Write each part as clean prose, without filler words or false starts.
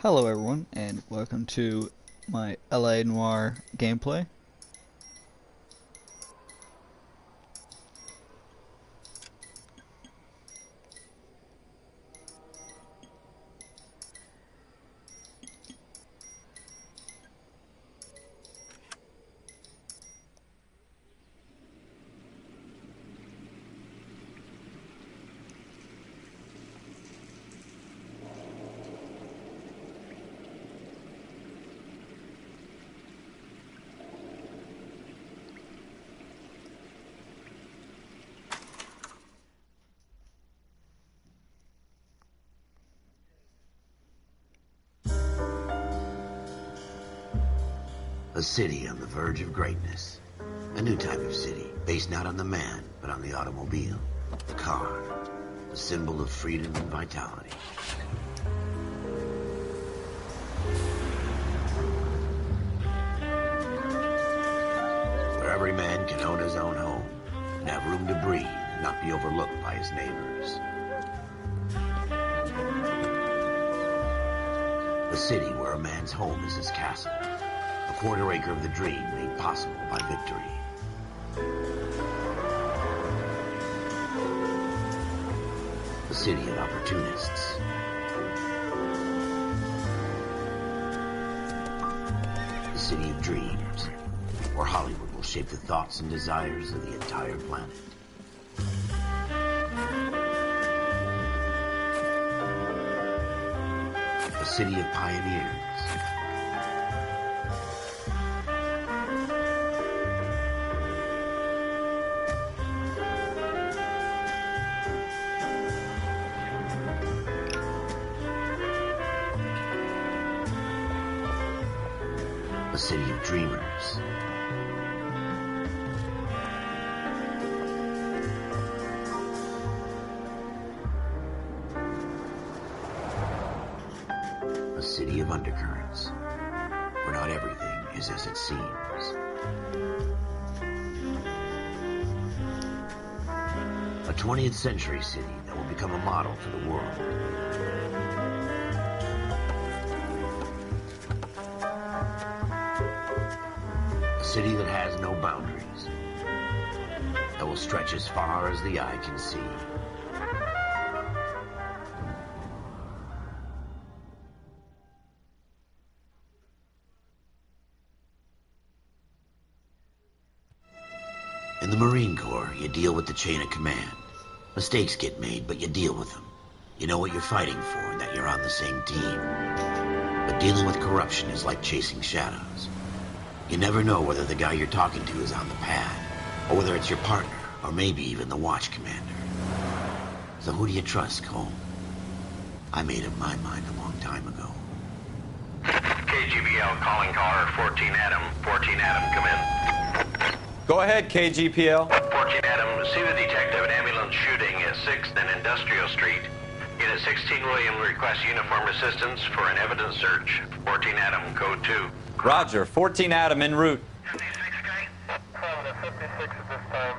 Hello everyone, and welcome to my LA Noire gameplay. A city on the verge of greatness. A new type of city, based not on the man, but on the automobile. The car. The symbol of freedom and vitality. Where every man can own his own home, and have room to breathe, and not be overlooked by his neighbors. A city where a man's home is his castle. A quarter acre of the dream made possible by victory. A city of opportunists. A city of dreams, where Hollywood will shape the thoughts and desires of the entire planet. A city of pioneers. A city of dreamers. A city of undercurrents, where not everything is as it seems. A 20th century city that will become a model for the world. A city that has no boundaries, that will stretch as far as the eye can see. In the Marine Corps, you deal with the chain of command. Mistakes get made, but you deal with them. You know what you're fighting for and that you're on the same team. But dealing with corruption is like chasing shadows. You never know whether the guy you're talking to is on the pad, or whether it's your partner, or maybe even the watch commander. So who do you trust, Cole? I made up my mind a long time ago. KGBL calling caller 14 Adam. 14 Adam, come in. Go ahead, KGPL. 14 Adam, see the detective at ambulance shooting at 6th and Industrial Street. Unit 16 William requests uniform assistance for an evidence search. 14 Adam, code 2. Roger, 14 Adam en route. 56, guy? 56 at this time.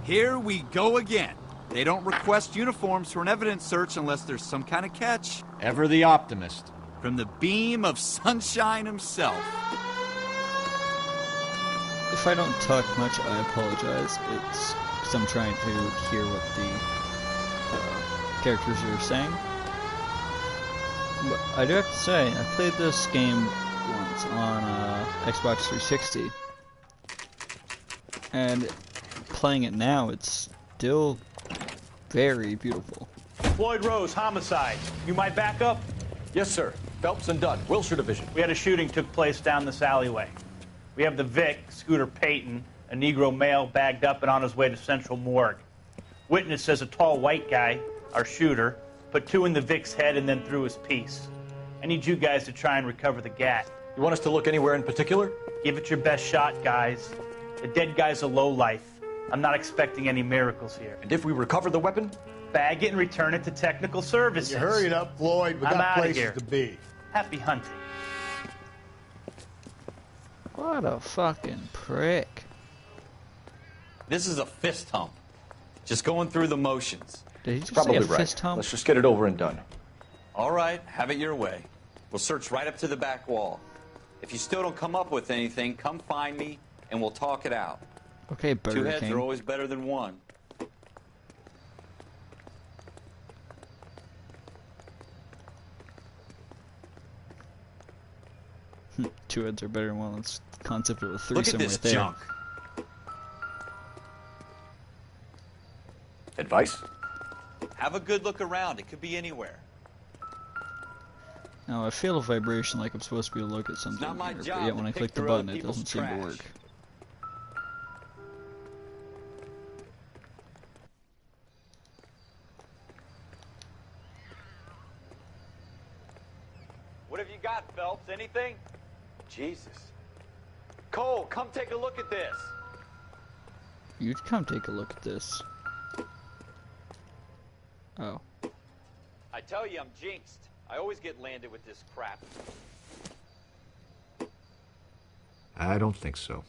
Here we go again. They don't request uniforms for an evidence search unless there's some kind of catch. Ever the optimist. From the beam of sunshine himself. If I don't talk much, I apologize. It's because I'm trying to hear what the characters are saying. But I do have to say, I played this game once on Xbox 360, and playing it now, it's still very beautiful. Floyd Rose, homicide. You might back up? Yes, sir. Phelps and Dunn, Wilshire Division. We had a shooting took place down this alleyway. We have the Vic, Scooter Payton, a Negro male bagged up and on his way to Central Morgue. Witness says a tall white guy, our shooter, put 2 in the Vic's head and then threw his piece. I need you guys to try and recover the gat. You want us to look anywhere in particular? Give it your best shot, guys. The dead guy's a lowlife. I'm not expecting any miracles here. And if we recover the weapon? Bag it and return it to technical services. You hurried up, Floyd. We I'm got outta places here. to be. Happy hunting. What a fucking prick. This is a fist hump. Just going through the motions. Did he just say Probably a right. fist hump? Let's just get it over and done. All right, have it your way. We'll search right up to the back wall. If you still don't come up with anything, come find me, and we'll talk it out. Okay, Burger Two heads King. are always better than one. Two heads are better than one. That's the concept of a Look threesome at this right there. junk. Advice? Have a good look around. It could be anywhere. Now I feel a vibration like I'm supposed to be able to look at something not my here, job but yet to when I pick click the through button other it doesn't seem to people's work. trash. What have you got, Phelps? Anything? Jesus. Cole, come take a look at this. You'd come take a look at this. Oh. I tell you, I'm jinxed. I always get landed with this crap. I don't think so.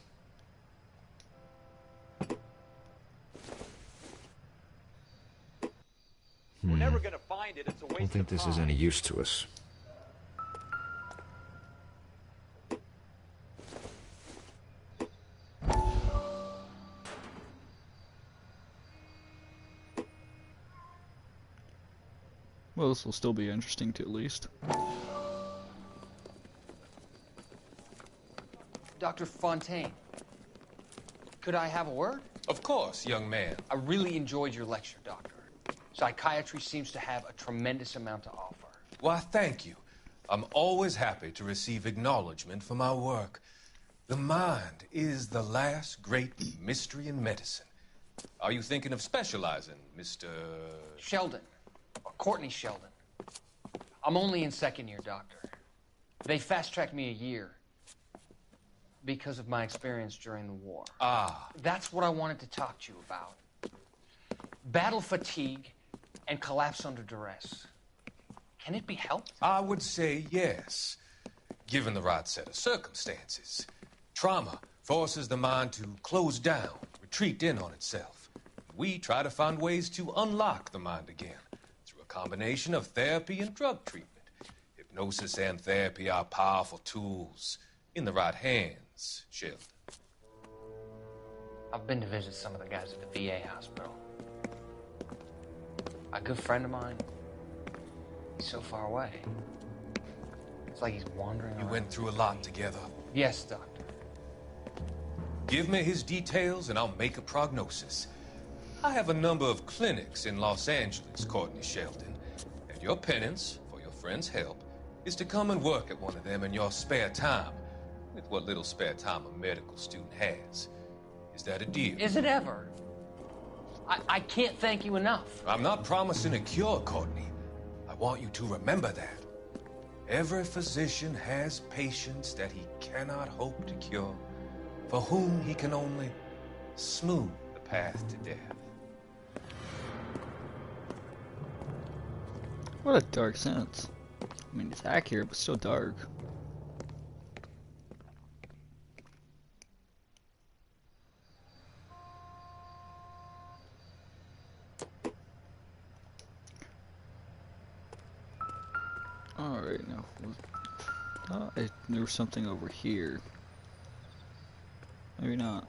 We're never gonna find it. It's a waste I don't think of this time. is any use to us. Well, this will still be interesting to at least. Dr. Fontaine, could I have a word? Of course, young man. I really enjoyed your lecture, Doctor. Psychiatry seems to have a tremendous amount to offer. Why, thank you. I'm always happy to receive acknowledgement for my work. The mind is the last great mystery in medicine. Are you thinking of specializing, Mr. Sheldon, or Courtney Sheldon. I'm only in second year, Doctor. They fast-tracked me a year because of my experience during the war. Ah. That's what I wanted to talk to you about. Battle fatigue and collapse under duress. Can it be helped? I would say yes, given the right set of circumstances. Trauma forces the mind to close down, retreat in on itself. We try to find ways to unlock the mind again through a combination of therapy and drug treatment. Hypnosis and therapy are powerful tools in the right hands, Sheldon. I've been to visit some of the guys at the VA hospital. A good friend of mine, he's so far away. It's like he's wandering You around. went through a lot together. Yes, Doctor. Give me his details and I'll make a prognosis. I have a number of clinics in Los Angeles, Courtney Sheldon, and your penance, for your friend's help, is to come and work at one of them in your spare time, with what little spare time a medical student has. Is that a deal? Is it ever? I can't thank you enough. I'm not promising a cure, Courtney. I want you to remember that. Every physician has patients that he cannot hope to cure, for whom he can only smooth the path to death. What a dark sentence. I mean, it's accurate, but still dark. Alright, now. There was something over here. Maybe not.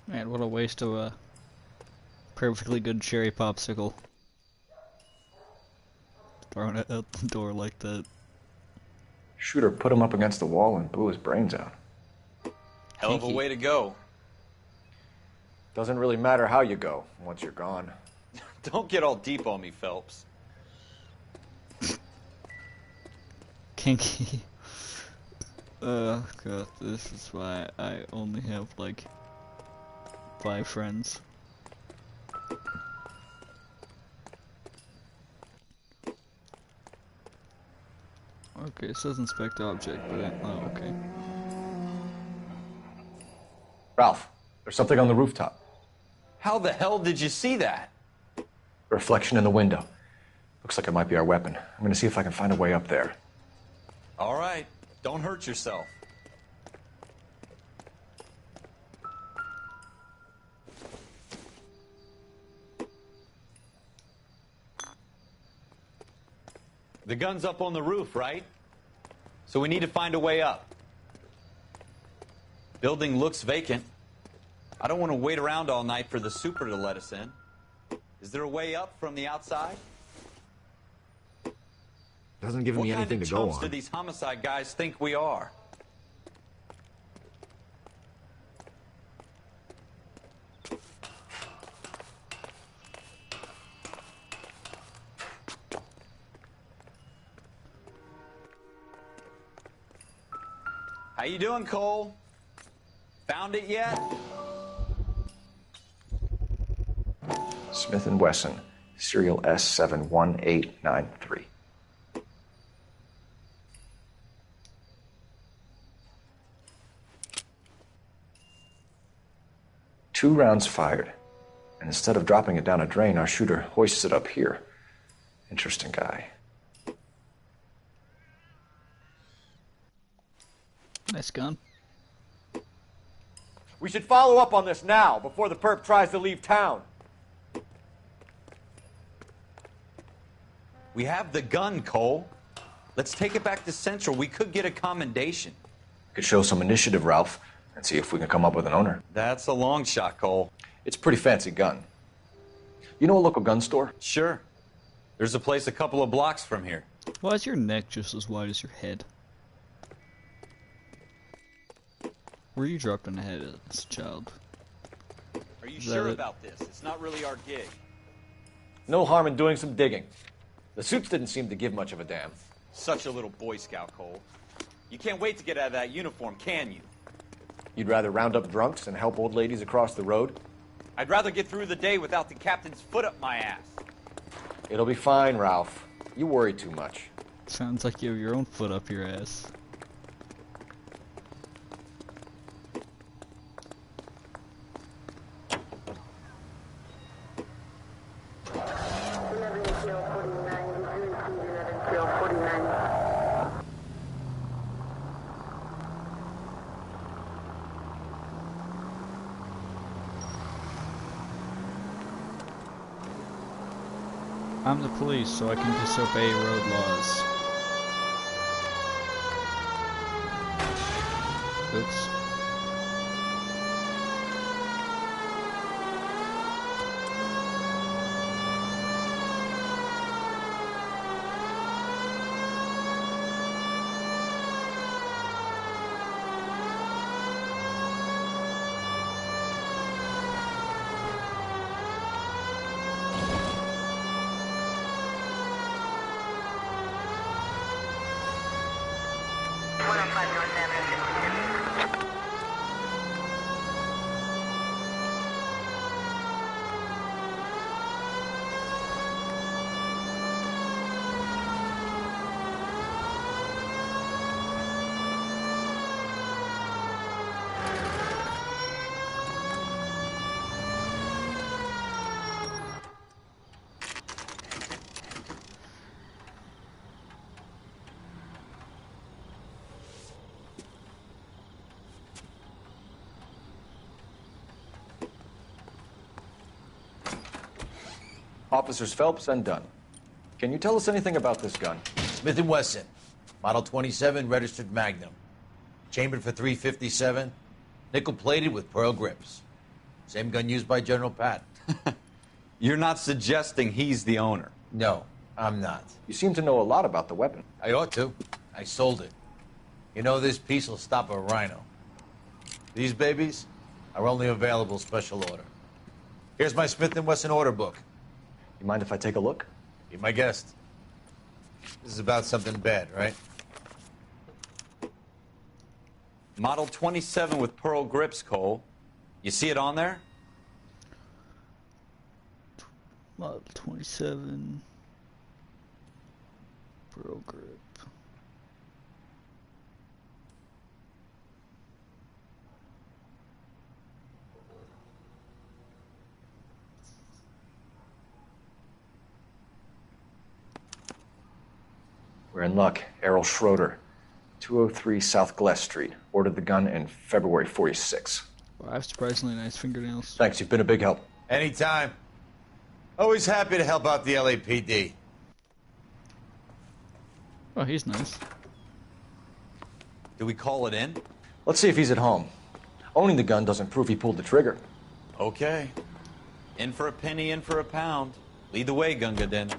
Man, what a waste of a perfectly good cherry popsicle. Throwing it out the door like that. Shooter put him up against the wall and blew his brains out. Hell of a way to go. Doesn't really matter how you go once you're gone. Don't get all deep on me, Phelps. kinky. Oh god, this is why I only have like 5 friends. Okay, it says inspect object, but oh, okay. Ralph, there's something on the rooftop. How the hell did you see that? A reflection in the window. Looks like it might be our weapon. I'm gonna see if I can find a way up there. All right, don't hurt yourself. The gun's up on the roof, right? So we need to find a way up. Building looks vacant. I don't want to wait around all night for the super to let us in. Is there a way up from the outside? Doesn't give me anything to go What kind of chumps do on. these homicide guys think we are? How you doing, Cole? Found it yet? Smith & Wesson, serial S71893. Two rounds fired. And instead of dropping it down a drain, our shooter hoists it up here. Interesting guy. Nice gun. We should follow up on this now, before the perp tries to leave town. We have the gun, Cole. Let's take it back to Central. We could get a commendation. Could show some initiative, Ralph, and see if we can come up with an owner. That's a long shot, Cole. It's a pretty fancy gun. You know a local gun store? Sure. There's a place a couple of blocks from here. Why is your neck just as wide as your head? Were you dropped on the head as a child? Are you Is sure that it? about this? It's not really our gig. No harm in doing some digging. The suits didn't seem to give much of a damn. Such a little Boy Scout, Cole. You can't wait to get out of that uniform, can you? You'd rather round up drunks and help old ladies across the road? I'd rather get through the day without the captain's foot up my ass. It'll be fine, Ralph. You worry too much. Sounds like you have your own foot up your ass. I'm the police, so I can disobey road laws. Oops. Officers Phelps and Dunn. Can you tell us anything about this gun? Smith & Wesson, Model 27, registered Magnum. Chambered for .357, nickel-plated with pearl grips. Same gun used by General Patton. You're not suggesting he's the owner? No, I'm not. You seem to know a lot about the weapon. I ought to. I sold it. You know, this piece will stop a rhino. These babies are only available special order. Here's my Smith & Wesson order book. You mind if I take a look? Be my guest. This is about something bad, right? Model 27 with pearl grips, Cole. You see it on there? Model 27. Pearl grip. We're in luck. Errol Schroeder, 203 South Glass Street. Ordered the gun in February 46. Wow, I have surprisingly nice fingernails. Thanks, you've been a big help. Anytime. Always happy to help out the LAPD. Oh, he's nice. Do we call it in? Let's see if he's at home. Owning the gun doesn't prove he pulled the trigger. Okay. In for a penny, in for a pound. Lead the way, Gunga Din.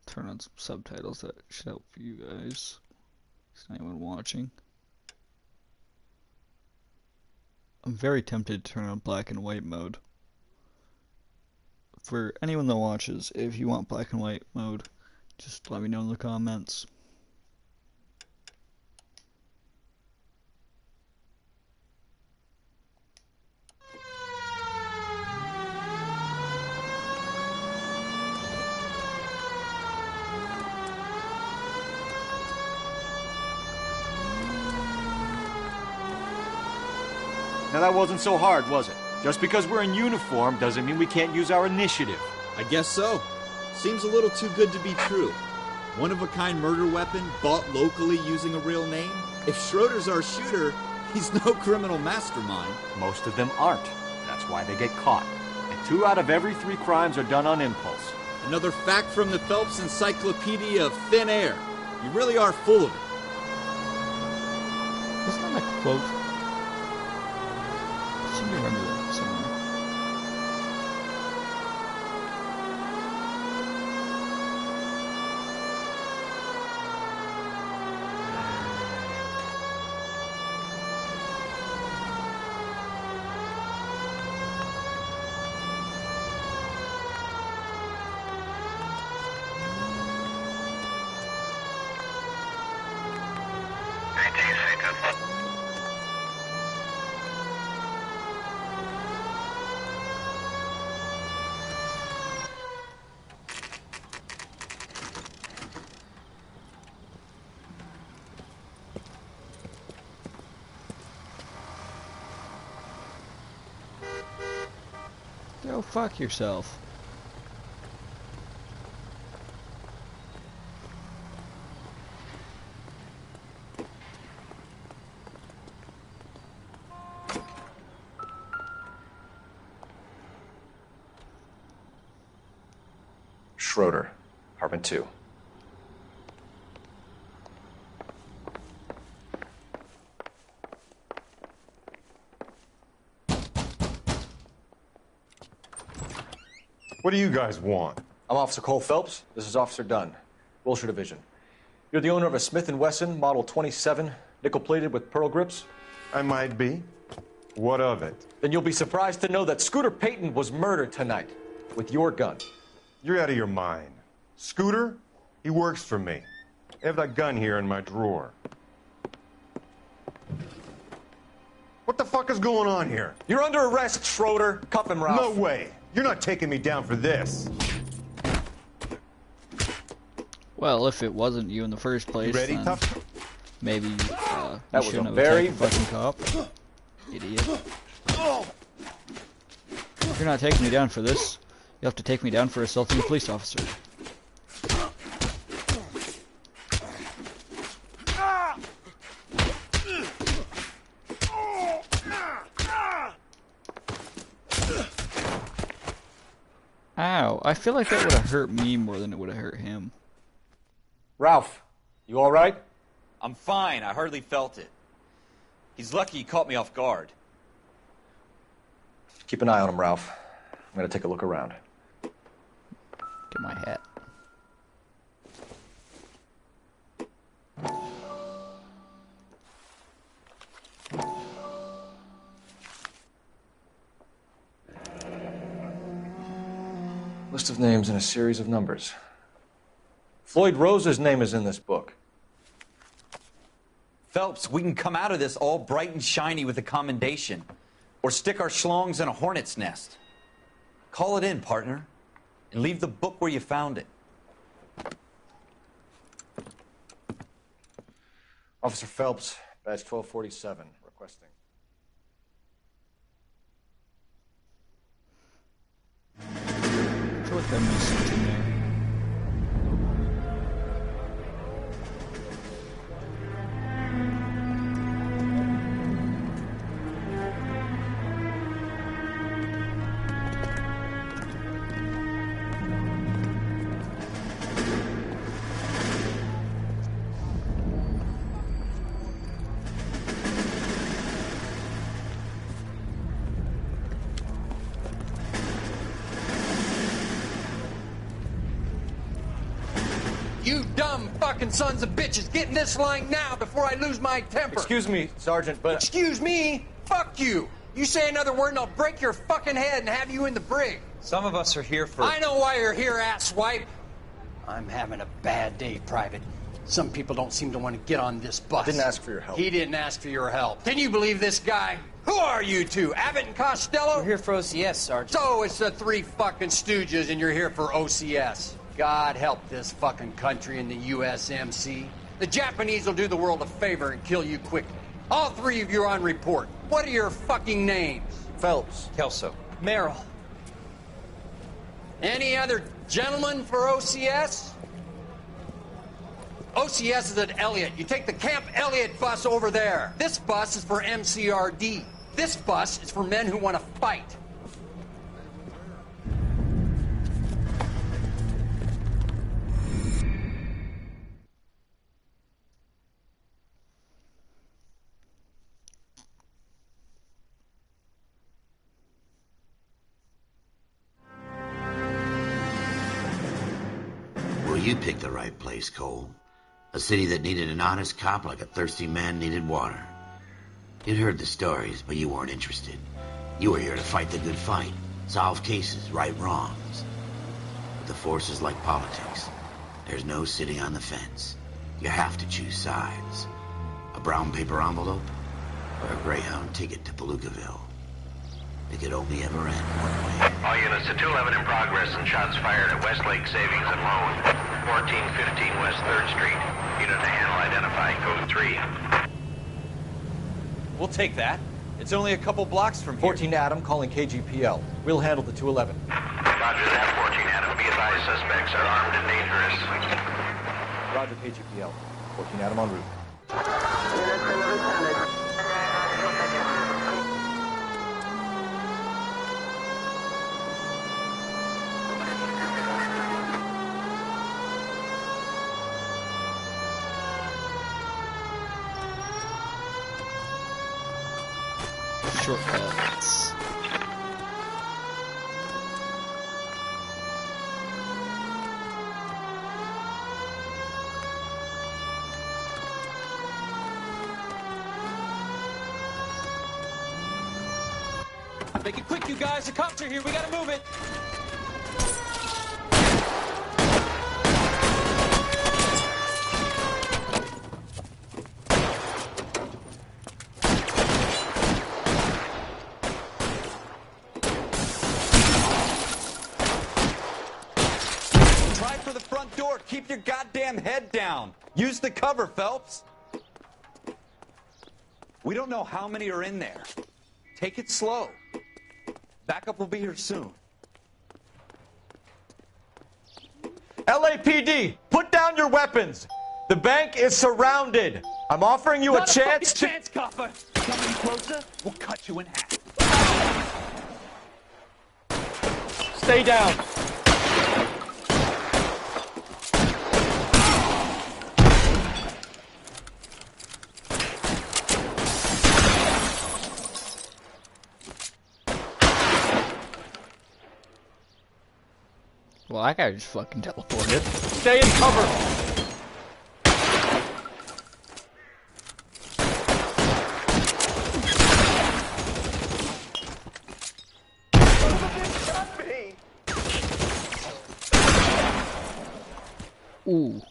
Turn on some subtitles that should help you guys. Is anyone watching? I'm very tempted to turn on black and white mode. For anyone that watches, if you want black and white mode, just let me know in the comments. Now that wasn't so hard, was it? Just because we're in uniform doesn't mean we can't use our initiative. I guess so. Seems a little too good to be true. One-of-a-kind murder weapon bought locally using a real name? If Schroeder's our shooter, he's no criminal mastermind. Most of them aren't. That's why they get caught. And 2 out of every 3 crimes are done on impulse. Another fact from the Phelps Encyclopedia of Thin Air. You really are full of it. Wasn't that a quote? I seem to remember that somewhere. Go fuck yourself. Schroeder, apartment 2. What do you guys want? I'm Officer Cole Phelps. This is Officer Dunn, Wilshire Division. You're the owner of a Smith & Wesson Model 27, nickel-plated with pearl grips? I might be. What of it? Then you'll be surprised to know that Scooter Payton was murdered tonight with your gun. You're out of your mind. Scooter? He works for me. I have that gun here in my drawer. What the fuck is going on here? You're under arrest, Schroeder. Cuff him, Ralph. No way. You're not taking me down for this. Well, if it wasn't you in the first place, You ready, then tough? maybe you That was shouldn't a have very attacked the fucking cop. Idiot. If you're not taking me down for this, you have to take me down for assaulting a police officer. I feel like that would have hurt me more than it would have hurt him. Ralph, you all right? I'm fine. I hardly felt it. He's lucky he caught me off guard. Keep an eye on him, Ralph. I'm going to take a look around. Get my hat. List of names and a series of numbers. Floyd Rose's name is in this book. Phelps, we can come out of this all bright and shiny with a commendation. Or stick our schlongs in a hornet's nest. Call it in, partner. And leave the book where you found it. Officer Phelps, badge 1247, requesting. I feel like I missed something there. You dumb fucking sons of bitches, get in this line now before I lose my temper. Excuse me, Sergeant, but... Excuse me? Fuck you. You say another word and I'll break your fucking head and have you in the brig. Some of us are here for... I know why you're here, asswipe. I'm having a bad day, Private. Some people don't seem to want to get on this bus. I didn't ask for your help. He didn't ask for your help. Can you believe this guy? Who are you two? Abbott and Costello? We're here for OCS, Sergeant. So it's the three fucking stooges and you're here for OCS. God help this fucking country and the USMC. The Japanese will do the world a favor and kill you quickly. All three of you are on report. What are your fucking names? Phelps. Kelso. Merrill. Any other gentlemen for OCS? OCS is at Elliott. You take the Camp Elliott bus over there. This bus is for MCRD. This bus is for men who want to fight. Well, you picked the right place, Cole. A city that needed an honest cop like a thirsty man needed water. You'd heard the stories, but you weren't interested. You were here to fight the good fight, solve cases, right wrongs. But the force is like politics. There's no sitting on the fence. You have to choose sides. A brown paper envelope or a Greyhound ticket to Palookaville. It could only ever end one way. All units to 211 in progress and shots fired at Westlake Savings and Loan, 1415 West 3rd Street. Unit to handle identifying code 3. We'll take that. It's only a couple blocks from here. 14 Adam calling KGPL. We'll handle the 211. Roger that, 14 Adam. Be advised, suspects are armed and dangerous. Roger, KGPL. 14 Adam en route. Shortcuts. Make it quick, you guys. The cops are here. We gotta move it. Try for the front door. Keep your goddamn head down. Use the cover, Phelps. We don't know how many are in there. Take it slow. Backup will be here soon. LAPD, put down your weapons. The bank is surrounded. I'm offering you a chance to... chance, copper. Come any closer, we'll cut you in half. Stay down. Well, that guy just fucking teleported. Stay in cover! Ooh.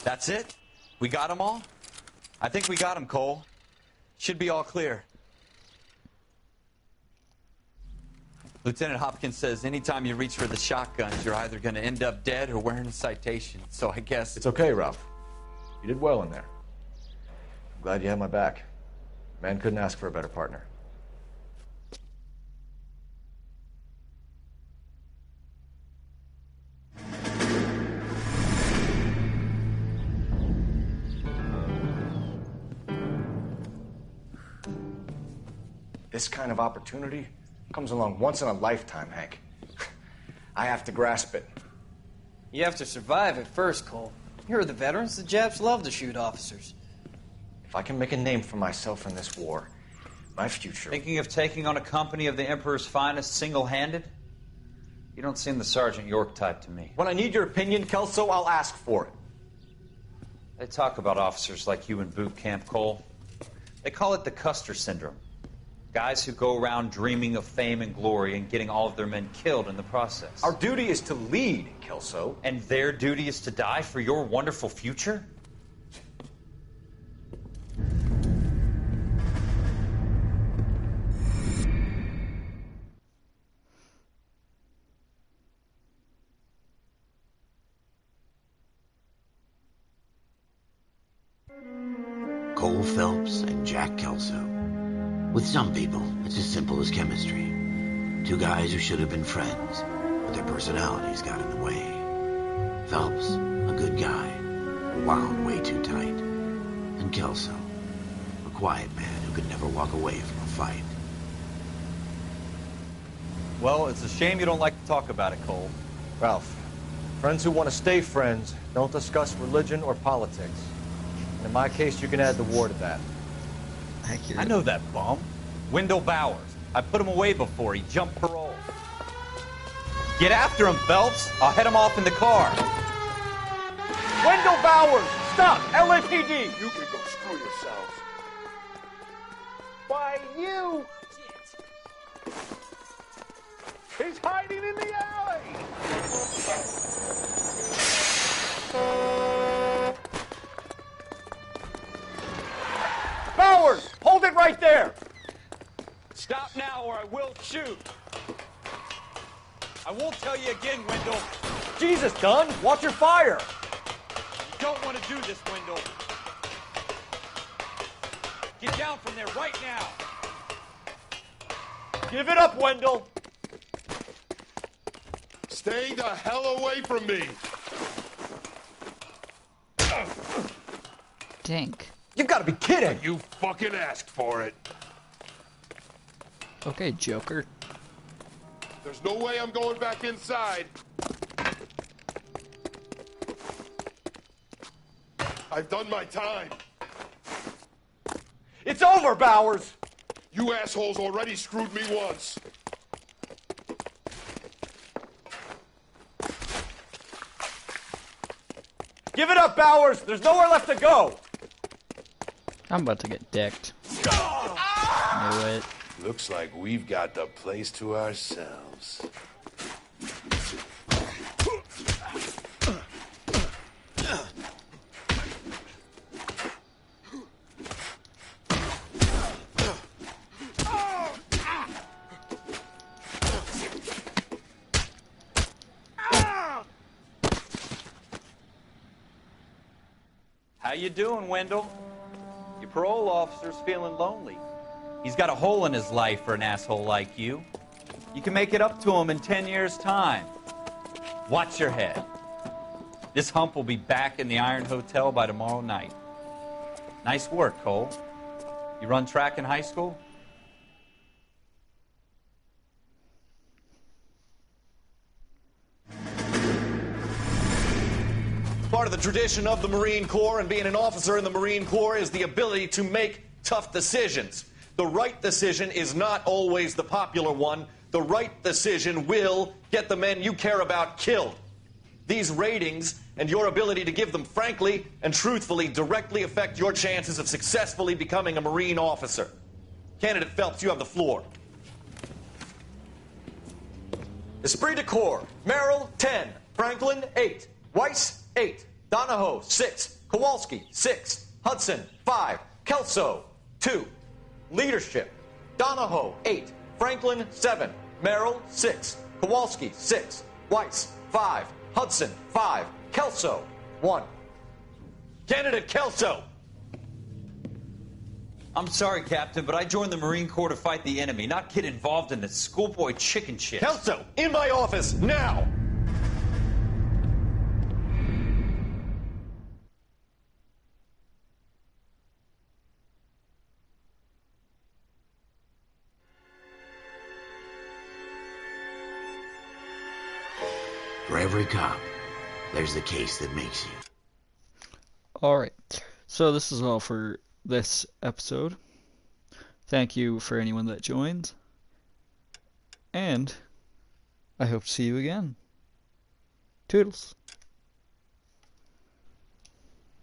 That's it? We got them all? I think we got them, Cole. Should be all clear. Lieutenant Hopkins says anytime you reach for the shotguns, you're either going to end up dead or wearing a citation. So I guess... It's okay, Ralph. You did well in there. I'm glad you had my back. Man couldn't ask for a better partner. This kind of opportunity comes along once in a lifetime, Hank. I have to grasp it. You have to survive it first, Cole. You're the veterans. The Japs love to shoot officers. If I can make a name for myself in this war, my future... Thinking of taking on a company of the Emperor's finest single-handed? You don't seem the Sergeant York type to me. When I need your opinion, Kelso, I'll ask for it. They talk about officers like you in boot camp, Cole. They call it the Custer syndrome. Guys who go around dreaming of fame and glory and getting all of their men killed in the process. Our duty is to lead, Kelso. And their duty is to die for your wonderful future? Cole Phelps and Jack Kelso. With some people, it's as simple as chemistry. Two guys who should have been friends, but their personalities got in the way. Phelps, a good guy, wound way too tight. And Kelso, a quiet man who could never walk away from a fight. Well, it's a shame you don't like to talk about it, Cole. Ralph, friends who want to stay friends don't discuss religion or politics. And in my case, you can add the war to that. I know that bum. Wendell Bowers. I put him away before. He jumped parole. Get after him, Phelps. I'll head him off in the car. Wendell Bowers! Stop! LAPD! You can go screw yourselves. Why, you! He's hiding in the alley! Bowers! Hold it right there! Stop now or I will shoot. I won't tell you again, Wendell. Jesus, Dunn! Watch your fire! You don't want to do this, Wendell. Get down from there right now. Give it up, Wendell! Stay the hell away from me! Dink. You've got to be kidding! You fucking asked for it. Okay, Joker. There's no way I'm going back inside. I've done my time. It's over, Bowers! You assholes already screwed me once. Give it up, Bowers! There's nowhere left to go! I'm about to get decked. Knew it. Looks like we've got the place to ourselves. How you doing, Wendell? Your parole officer's feeling lonely. He's got a hole in his life for an asshole like you. You can make it up to him in 10 years' time. Watch your head. This hump will be back in the Iron Hotel by tomorrow night. Nice work, Cole. You run track in high school? Part of the tradition of the Marine Corps and being an officer in the Marine Corps is the ability to make tough decisions. The right decision is not always the popular one. The right decision will get the men you care about killed. These ratings and your ability to give them frankly and truthfully directly affect your chances of successfully becoming a Marine officer. Candidate Phelps, you have the floor. Esprit de Corps, Merrill, 10. Franklin, 8. Weiss, 8. Donahoe, 6. Kowalski, 6. Hudson, 5. Kelso, 2. Leadership, Donahoe, 8. Franklin, 7. Merrill, 6. Kowalski, 6. Weiss, 5. Hudson, 5. Kelso, 1. Candidate Kelso! I'm sorry, Captain, but I joined the Marine Corps to fight the enemy, not get involved in this schoolboy chicken shit. Kelso, in my office, now! For every cop, there's the case that makes you. Alright, so this is all for this episode. Thank you for anyone that joined. And I hope to see you again. Toodles.